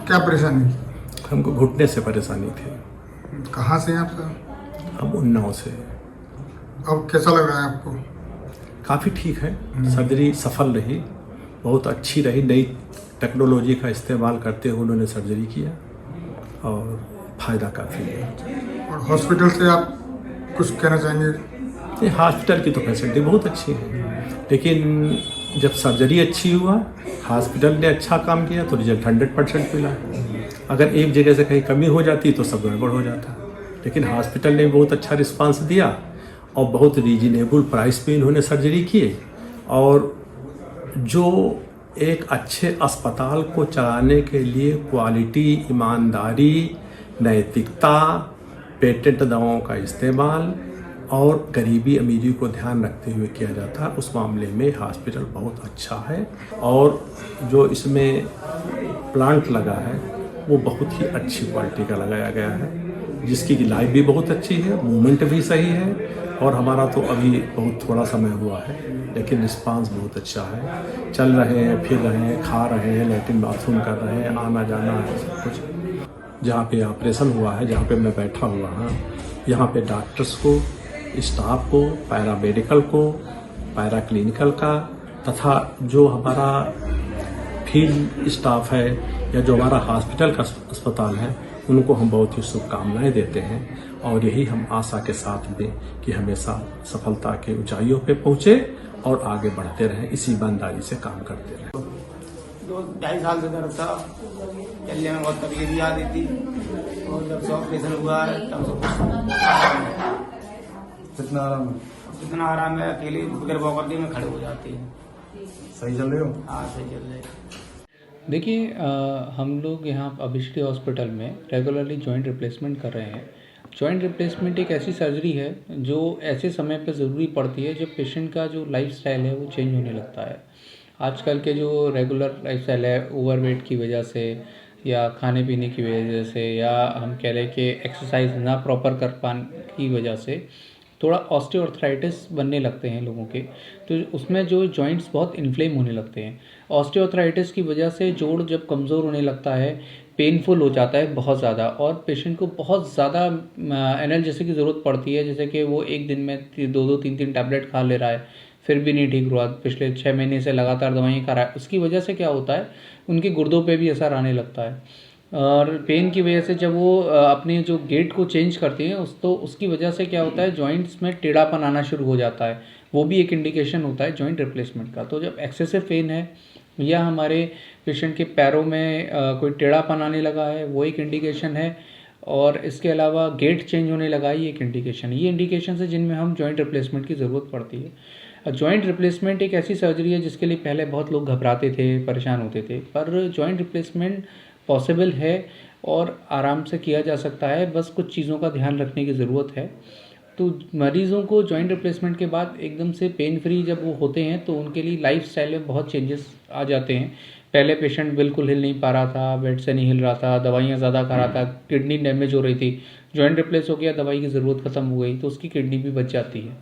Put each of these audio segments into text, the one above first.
क्या परेशानी? हमको घुटने से परेशानी थी। कहाँ से हैं आप सर? हम उन्नाव से। अब कैसा लग रहा है आपको? काफ़ी ठीक है। सर्जरी सफल रही, बहुत अच्छी रही। नई टेक्नोलॉजी का इस्तेमाल करते हुए उन्होंने सर्जरी किया और फ़ायदा काफ़ी है। और हॉस्पिटल से आप कुछ कहना चाहेंगे? ये हॉस्पिटल की तो फैसिलिटी बहुत अच्छी है, लेकिन जब सर्जरी अच्छी हुआ, हॉस्पिटल ने अच्छा काम किया तो रिजल्ट 100% मिला। अगर एक जगह से कहीं कमी हो जाती तो सब गड़बड़ हो जाता, लेकिन हॉस्पिटल ने बहुत अच्छा रिस्पांस दिया और बहुत रीजनेबल प्राइस पे इन्होंने सर्जरी की। और जो एक अच्छे अस्पताल को चलाने के लिए क्वालिटी, ईमानदारी, नैतिकता, पेटेंट दवाओं का इस्तेमाल और गरीबी अमीरी को ध्यान रखते हुए किया जाता है, उस मामले में हॉस्पिटल बहुत अच्छा है। और जो इसमें प्लांट लगा है वो बहुत ही अच्छी क्वालिटी का लगाया गया है, जिसकी लाइफ भी बहुत अच्छी है, मूवमेंट भी सही है। और हमारा तो अभी बहुत थोड़ा समय हुआ है, लेकिन रिस्पांस बहुत अच्छा है। चल रहे हैं, फिर रहे हैं, खा रहे हैं, लैट्रिन बाथरूम कर रहे हैं, आना जाना है, सब कुछ। जहाँ पे ऑपरेशन हुआ है, जहाँ पे मैं बैठा हुआ हूँ, यहाँ पे डॉक्टर्स को, स्टाफ को, पैरामेडिकल को, पैरा क्लिनिकल का, तथा जो हमारा फील्ड स्टाफ है या जो हमारा हॉस्पिटल का अस्पताल है, उनको हम बहुत ही शुभकामनाएं देते हैं। और यही हम आशा के साथ में कि हमेशा सफलता के ऊंचाइयों पे पहुंचे और आगे बढ़ते रहें, इसी ईमानदारी से काम करते रहें। 2-2.5 साल से दर्द था, चलने में बहुत तकलीफ भी आती थी, और जब से ऑपरेशन हुआ है तब से कितना आराम है? कितना आराम है। अकेले बगैर वॉकर के में खड़े हो जाते हैं। सही चल रहे हो? हाँ, सही चल रहे। देखिए, हम लोग यहाँ अभिष्टि हॉस्पिटल में रेगुलरली जॉइंट रिप्लेसमेंट कर रहे हैं। जॉइंट रिप्लेसमेंट एक ऐसी सर्जरी है जो ऐसे समय पर ज़रूरी पड़ती है जब पेशेंट का जो लाइफस्टाइल है वो चेंज होने लगता है। आजकल के जो रेगुलर लाइफस्टाइल है, ओवरवेट की वजह से या खाने पीने की वजह से, या हम कह लें कि एक्सरसाइज ना प्रॉपर कर पाने की वजह से थोड़ा ऑस्टियोआर्थराइटिस बनने लगते हैं लोगों के। तो उसमें जो जॉइंट्स बहुत इन्फ्लेम होने लगते हैं। ऑस्टियोआर्थराइटिस की वजह से जोड़ जब कमज़ोर होने लगता है, पेनफुल हो जाता है बहुत ज़्यादा, और पेशेंट को बहुत ज़्यादा एनाल्जेसिक की ज़रूरत पड़ती है। जैसे कि वो एक दिन में 2-2, 3-3 टैबलेट खा ले रहा है, फिर भी नहीं ठीक हुआ, पिछले 6 महीने से लगातार दवाइयाँ खा रहा है। उसकी वजह से क्या होता है, उनके गुर्दों पे भी असर आने लगता है। और पेन की वजह से जब वो अपने जो गेट को चेंज करती हैं तो उसकी वजह से क्या होता है, जॉइंट्स में टेढ़ापन आना शुरू हो जाता है। वो भी एक इंडिकेशन होता है जॉइंट रिप्लेसमेंट का। तो जब एक्सेसिव पेन है या हमारे पेशेंट के पैरों में कोई टेढ़ापन आने लगा है, वो एक इंडिकेशन है। और इसके अलावा गेट चेंज होने लगा है, ये एक इंडिकेशन है। ये इंडिकेशन है जिनमें हम जॉइंट रिप्लेसमेंट की ज़रूरत पड़ती है। जॉइंट रिप्लेसमेंट एक ऐसी सर्जरी है जिसके लिए पहले बहुत लोग घबराते थे, परेशान होते थे, पर जॉइंट रिप्लेसमेंट पॉसिबल है और आराम से किया जा सकता है। बस कुछ चीज़ों का ध्यान रखने की ज़रूरत है। तो मरीज़ों को जॉइंट रिप्लेसमेंट के बाद एकदम से पेन फ्री जब वो होते हैं तो उनके लिए लाइफस्टाइल में बहुत चेंजेस आ जाते हैं। पहले पेशेंट बिल्कुल हिल नहीं पा रहा था, बेड से नहीं हिल रहा था, दवाइयाँ ज़्यादा खा रहा था, किडनी डैमेज हो रही थी। जॉइंट रिप्लेस हो गया, दवाई की ज़रूरत ख़त्म हो गई तो उसकी किडनी भी बच जाती है।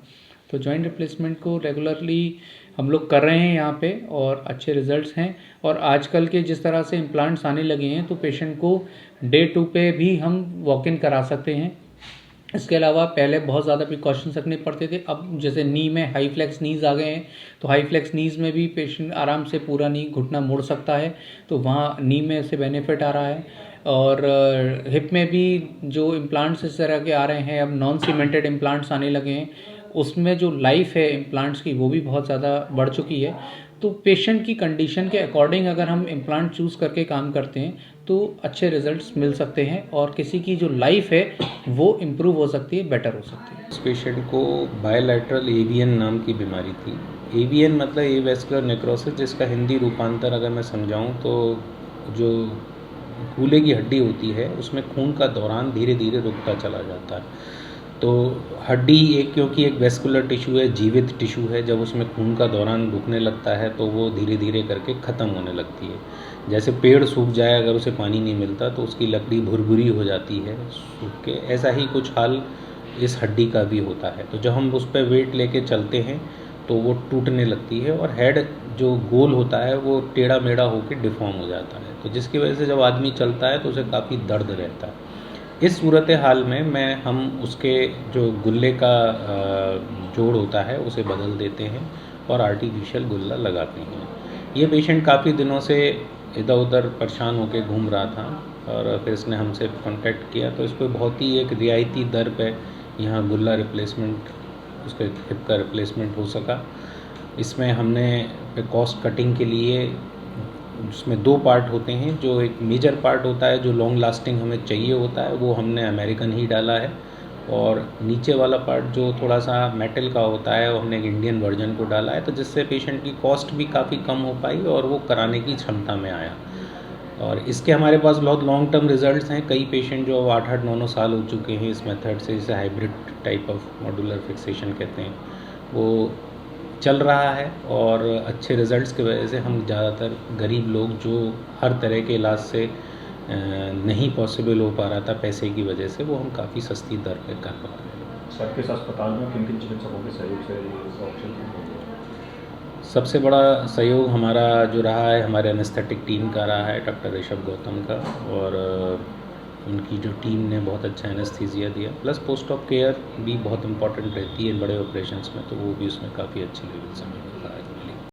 तो जॉइंट रिप्लेसमेंट को रेगुलरली हम लोग कर रहे हैं यहाँ पे और अच्छे रिजल्ट्स हैं। और आजकल के जिस तरह से इम्प्लांट्स आने लगे हैं तो पेशेंट को डे 2 पे भी हम वॉक इन करा सकते हैं। इसके अलावा पहले बहुत ज़्यादा प्रिकॉशंस रखने पड़ते थे। अब जैसे नी में हाई फ्लेक्स नीज़ आ गए हैं, तो हाई फ्लेक्स नीज़ में भी पेशेंट आराम से पूरा नी घुटना मोड़ सकता है, तो वहाँ नी में से बेनिफिट आ रहा है। और हिप में भी जो इम्प्लांट्स इस तरह के आ रहे हैं, अब नॉन सीमेंटेड इम्प्लांट्स आने लगे हैं, उसमें जो लाइफ है इम्प्लांट्स की वो भी बहुत ज़्यादा बढ़ चुकी है। तो पेशेंट की कंडीशन के अकॉर्डिंग अगर हम इम्प्लांट चूज़ करके काम करते हैं तो अच्छे रिजल्ट्स मिल सकते हैं और किसी की जो लाइफ है वो इम्प्रूव हो सकती है, बेटर हो सकती है। इस पेशेंट को बायलैटरल एवीएन नाम की बीमारी थी। एवीएन मतलब एवेस्कुलर नेक्रोसिस, जिसका हिंदी रूपांतर अगर मैं समझाऊं तो जो कूल्हे की हड्डी होती है उसमें खून का दौरान धीरे धीरे रुकता चला जाता है। तो हड्डी एक, क्योंकि एक वेस्कुलर टिश्यू है, जीवित टिश्यू है, जब उसमें खून का दौरान रुकने लगता है तो वो धीरे धीरे करके ख़त्म होने लगती है। जैसे पेड़ सूख जाए, अगर उसे पानी नहीं मिलता तो उसकी लकड़ी भुरभुरी हो जाती है सूख के, ऐसा ही कुछ हाल इस हड्डी का भी होता है। तो जब हम उस पर वेट लेके चलते हैं तो वो टूटने लगती है और हेड जो गोल होता है वो टेढ़ा मेढ़ा होकर डिफॉर्म हो जाता है, तो जिसकी वजह से जब आदमी चलता है तो उसे काफ़ी दर्द रहता है। इस सूरत हाल में हम उसके जो गुल्ले का जोड़ होता है उसे बदल देते हैं और आर्टिफिशियल गुल्ला लगाते हैं। ये पेशेंट काफ़ी दिनों से इधर उधर परेशान होकर घूम रहा था और फिर इसने हमसे कांटेक्ट किया, तो इसको बहुत ही एक रियायती दर पे यहाँ गुल्ला रिप्लेसमेंट, उसके हिप का रिप्लेसमेंट हो सका। इसमें हमने कॉस्ट कटिंग के लिए, उसमें 2 पार्ट होते हैं, जो एक मेजर पार्ट होता है जो लॉन्ग लास्टिंग हमें चाहिए होता है वो हमने अमेरिकन ही डाला है, और नीचे वाला पार्ट जो थोड़ा सा मेटल का होता है वो हमने एक इंडियन वर्जन को डाला है, तो जिससे पेशेंट की कॉस्ट भी काफ़ी कम हो पाई और वो कराने की क्षमता में आया। और इसके हमारे पास बहुत लॉन्ग टर्म रिजल्ट्स हैं। कई पेशेंट जो 8-8, 9-9 साल हो चुके हैं इस मेथड से, जिसे hybrid type of modular fixation कहते हैं, वो चल रहा है और अच्छे रिजल्ट्स की वजह से हम ज़्यादातर गरीब लोग जो हर तरह के इलाज से नहीं पॉसिबल हो पा रहा था पैसे की वजह से, वो हम काफ़ी सस्ती दर पे कर पा रहे हैं। सर किस अस्पताल में किन किन चिकित्सकों के सहयोग से ये ऑप्शन? सबसे बड़ा सहयोग हमारा जो रहा है हमारे एनेस्थेटिक टीम का रहा है, डॉक्टर ऋषभ गौतम का, और उनकी जो टीम ने बहुत अच्छा एनेस्थीसिया दिया, प्लस पोस्ट ऑफ केयर भी बहुत इंपॉर्टेंट रहती है बड़े ऑपरेशंस में, तो वो भी उसमें काफ़ी अच्छी लेवल से मिल रहा है।